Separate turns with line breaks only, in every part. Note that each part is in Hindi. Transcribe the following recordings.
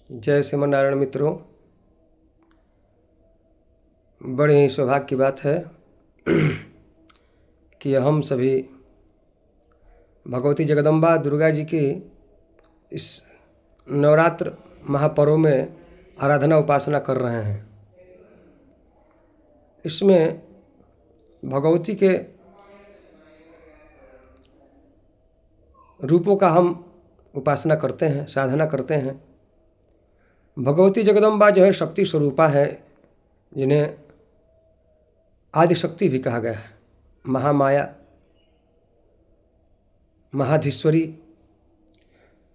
जय श्रीमन नारायण मित्रों, बड़ी ही सौभाग्य की बात है कि हम सभी भगवती जगदम्बा दुर्गा जी की इस नवरात्र महापर्व में आराधना उपासना कर रहे हैं। इसमें भगवती के रूपों का हम उपासना करते हैं, साधना करते हैं। भगवती जगदम्बा जो है शक्ति स्वरूपा है, जिन्हें आदि शक्ति भी कहा गया है। महामाया, महाधीश्वरी,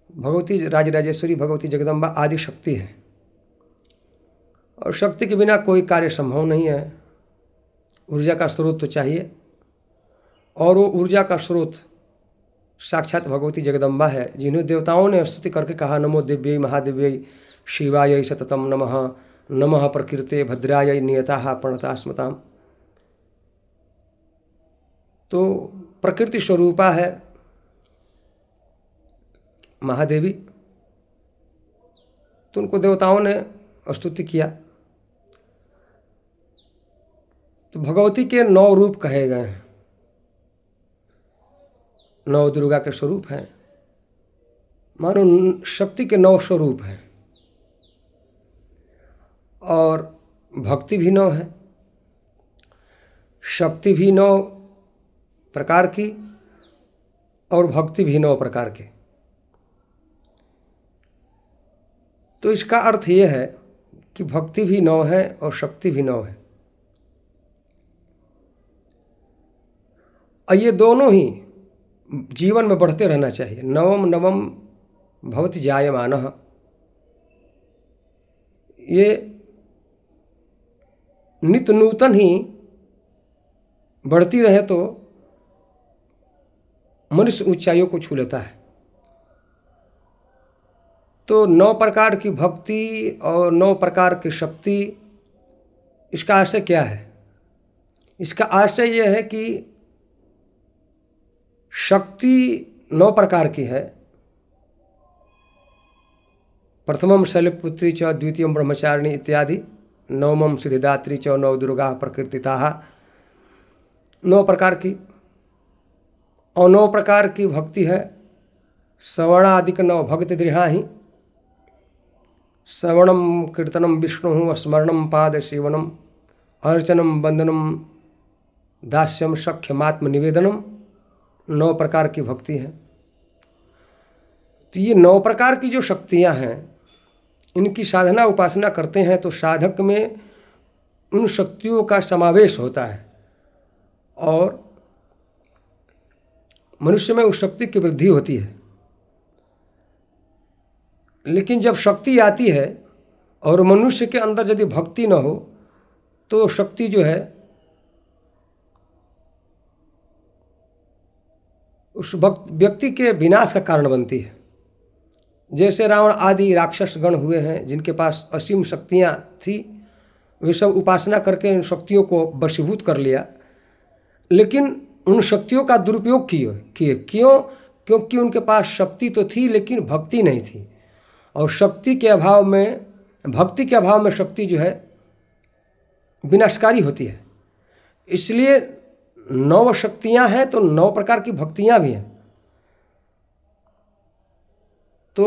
भगवती राजराजेश्वरी, भगवती जगदम्बा आदि शक्ति है और शक्ति के बिना कोई कार्य संभव नहीं है। ऊर्जा का स्रोत तो चाहिए और वो ऊर्जा का स्रोत साक्षात भगवती जगदम्बा है, जिन्हें देवताओं ने स्तुति करके कहा नमो दिव्यै महादिव्यै शिवायै सततम नमः नमः प्रकृते भद्रायै नियताः प्रणता स्मताम्। तो प्रकृति स्वरूपा है महादेवी, तो उनको देवताओं ने स्तुति किया। तो भगवती के 9 रूप कहे गए हैं, 9 दुर्गा के स्वरूप हैं। मानो शक्ति के 9 स्वरूप हैं और भक्ति भी 9 है, शक्ति भी 9 प्रकार की और भक्ति भी 9 प्रकार की। तो इसका अर्थ ये है कि भक्ति भी 9 है और शक्ति भी 9 है और ये दोनों ही जीवन में बढ़ते रहना चाहिए। नवम नवम भवति जायमानः, ये नित्य नूतन ही बढ़ती रहे तो मनुष्य ऊंचाइयों को छू लेता है। तो 9 प्रकार की भक्ति और 9 प्रकार की शक्ति, इसका आशय क्या है? इसका आशय यह है कि शक्ति 9 प्रकार की है। प्रथमम शैलपुत्री च, द्वितीयम ब्रह्मचारिणी इत्यादि, नवमम सिद्धिदात्री च, 9 दुर्गा प्रकृतिताः, 9 प्रकार की। और 9 प्रकार की भक्ति है श्रवणादिक 9 भक्ति दृढ़ाहि, श्रवणम कीर्तनम विष्णु स्मरणम पाद सेवनम अर्चनम वंदनम दास्यम सख्यमात्म निवेदनम, 9 प्रकार की भक्ति है। तो ये 9 प्रकार की जो शक्तियां हैं, इनकी साधना उपासना करते हैं तो साधक में उन शक्तियों का समावेश होता है और मनुष्य में उस शक्ति की वृद्धि होती है। लेकिन जब शक्ति आती है और मनुष्य के अंदर यदि भक्ति न हो तो शक्ति जो है उस व्यक्ति के विनाश का कारण बनती है। जैसे रावण आदि राक्षस गण हुए हैं, जिनके पास असीम शक्तियां थी, वे सब उपासना करके उन शक्तियों को वशीभूत कर लिया, लेकिन उन शक्तियों का दुरुपयोग किए। क्यों? क्योंकि उनके पास शक्ति तो थी लेकिन भक्ति नहीं थी, और शक्ति के अभाव में, भक्ति के अभाव में शक्ति जो है विनाशकारी होती है। इसलिए 9 शक्तियां हैं तो 9 प्रकार की भक्तियां भी हैं। तो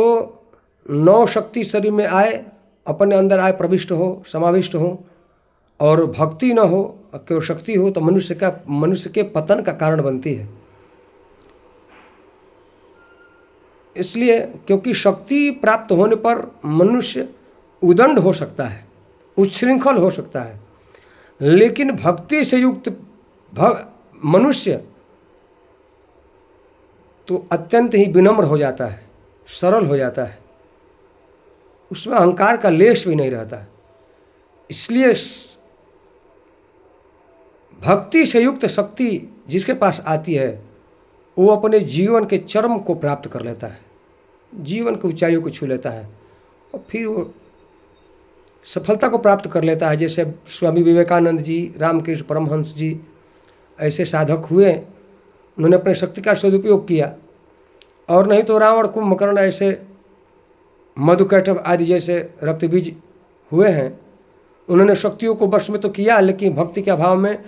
9 शक्ति शरीर में आए, अपने अंदर आए, प्रविष्ट हो, समाविष्ट हो, और भक्ति न हो, केवल शक्ति हो, तो मनुष्य के पतन का कारण बनती है। इसलिए क्योंकि शक्ति प्राप्त होने पर मनुष्य उदंड हो सकता है, उच्छृंखल हो सकता है, लेकिन भक्ति से युक्त मनुष्य तो अत्यंत ही विनम्र हो जाता है, सरल हो जाता है, उसमें अहंकार का लेश भी नहीं रहता। इसलिए भक्ति से युक्त शक्ति जिसके पास आती है वो अपने जीवन के चरम को प्राप्त कर लेता है, जीवन की ऊंचाइयों को छू लेता है और फिर वो सफलता को प्राप्त कर लेता है। जैसे स्वामी विवेकानंद जी, रामकृष्ण परमहंस जी ऐसे साधक हुए, उन्होंने अपने शक्ति का सदुपयोग किया, और नहीं तो रावण कुंभकर्ण ऐसे मधुकैटभ आदि जैसे रक्तबीज हुए हैं, उन्होंने शक्तियों को वश में तो किया, लेकिन भक्ति के अभाव में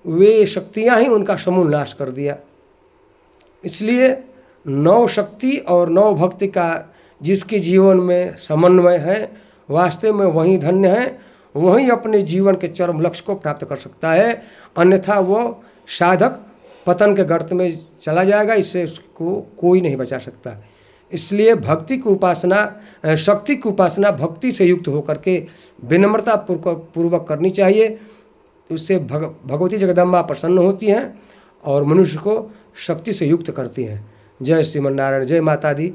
वे शक्तियां ही उनका समूल नाश कर दिया। इसलिए नौ शक्ति और नौ भक्ति का जिसके जीवन में समन्वय है, वास्तव में वही धन्य है, वही अपने जीवन के चरम लक्ष्य को प्राप्त कर सकता है। अन्यथा वो साधक पतन के गर्त में चला जाएगा, इससे उसको कोई नहीं बचा सकता। इसलिए भक्ति की उपासना, शक्ति की उपासना भक्ति से युक्त होकर के विनम्रता पूर्वक करनी चाहिए। उससे भगवती जगदम्बा प्रसन्न होती हैं और मनुष्य को शक्ति से युक्त करती हैं। जय श्रीमन नारायण, जय माता दी।